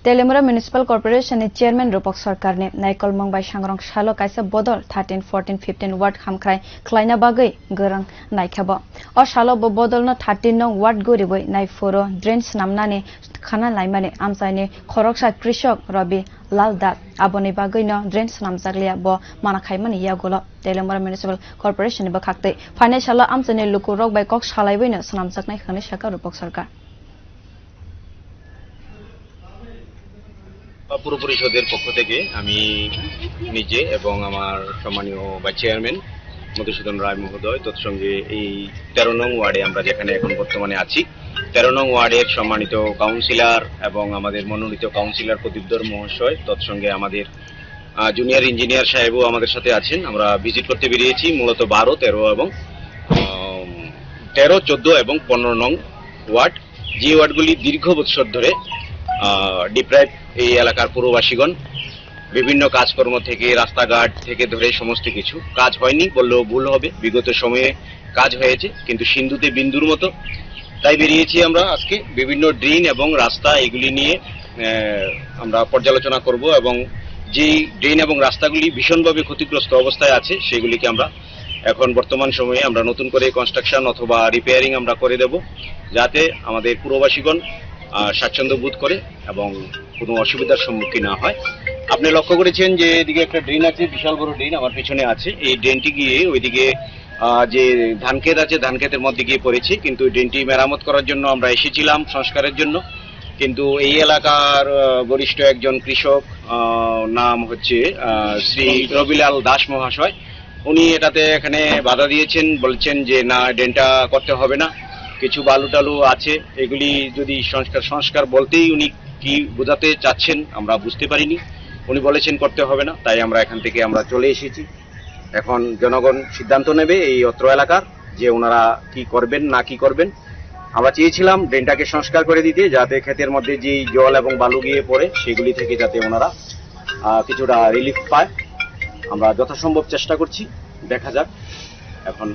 Teliamura municipal corporation ni chairman Rupak Sarkar ni naikolbai sangrang salo kaisa bodol 13, 14, 15 ward hamkrai khwlaina bagwi gorang naikha bo. O salo bo bodol no 13 nong ward gwriwi nai phuru drain swnamnani khana laimani amchaini khorok sa Krishok Rabi Lal da Aboni bagwi no drain swnamjaknai bo mana khaimani yagolo. Teliamura municipal corporation ni bakhakte Phainai salo amchaini lukorog bai kok salaiwi no swnamjaknai khani sakha Rupak Sarkar. পুরো পরিষদের পক্ষ থেকে আমি নিজে এবং আমার সম্মানীয় vice chairman Madhusudan রায় মহোদয় তৎসঙ্গে এই 13 নং ওয়ার্ডে আমরা যেখানে এখন বর্তমানে আছি 13 নং ওয়ার্ডের সম্মানিত কাউন্সিলর এবং আমাদের মনোনীত কাউন্সিলর প্রদীপধর মহাশয় তৎসঙ্গে আমাদের জুনিয়র ইঞ্জিনিয়ার সাহেবও আমাদের সাথে আছেন। আমরা ভিজিট করতে বেরিয়েছি মূলত 12, 13 এবং 13, 14 এবং 15 নং ওয়ার্ড, যে ওয়ার্ডগুলি দীর্ঘ বছর ধরে ডিপ্রাইভ এই এলাকার পুরবাসীগণ বিভিন্ন কাজকর্ম থেকে রাস্তাঘাট থেকে ধরে সমস্ত কিছু কাজ হয়নি বললেও ভুল হবে। বিগত সময়ে কাজ হয়েছে কিন্তু সিন্ধুতে বিন্দুর মতো। তাই বেরিয়েছি আমরা আজকে বিভিন্ন ড্রেন এবং রাস্তা এগুলি নিয়ে আমরা পর্যালোচনা করব এবং যেই ড্রেন এবং রাস্তাগুলি ভীষণভাবে ক্ষতিগ্রস্ত অবস্থায় আছে সেগুলিকে আমরা এখন বর্তমান সময়ে আমরা নতুন করে কনস্ট্রাকশন অথবা রিপেয়ারিং আমরা করে দেব যাতে আমাদের পুরবাসীগণ স্বাচ্ছন্দ্য বোধ করে এবং কোনো অসুবিধার সম্মুখীন না হয়। আপনি লক্ষ্য করেছেন যে এদিকে একটা ড্রেন আছে, বিশাল বড় ড্রেন আমার পিছনে আছে। এই ড্রেনটি গিয়ে ওইদিকে যে ধান ক্ষেত আছে ধান ক্ষেতের মধ্যে গিয়ে পড়েছে, কিন্তু ড্রেনটি মেরামত করার জন্য আমরা এসেছিলাম সংস্কারের জন্য, কিন্তু এই এলাকার বরিষ্ঠ একজন কৃষক নাম হচ্ছে শ্রী রবিলাল দাস মহাশয়, উনি এটাতে এখানে বাধা দিয়েছেন, বলছেন যে না ড্রেনটা করতে হবে না, কিছু বালু টালু আছে, এগুলি যদি সংস্কার বলতেই উনি কি বোঝাতে চাচ্ছেন আমরা বুঝতে পারিনি। উনি বলেছেন করতে হবে না, তাই আমরা এখান থেকে আমরা চলে এসেছি। এখন জনগণ সিদ্ধান্ত নেবে এই অত্র এলাকার যে ওনারা কি করবেন না কি করবেন। আমরা চেয়েছিলাম ড্রেনটাকে সংস্কার করে দিতে যাতে ক্ষেতের মধ্যে যে জল এবং বালু গিয়ে পড়ে সেগুলি থেকে যাতে ওনারা কিছুটা রিলিফ পায়। আমরা যথাসম্ভব চেষ্টা করছি, দেখা যাক এখন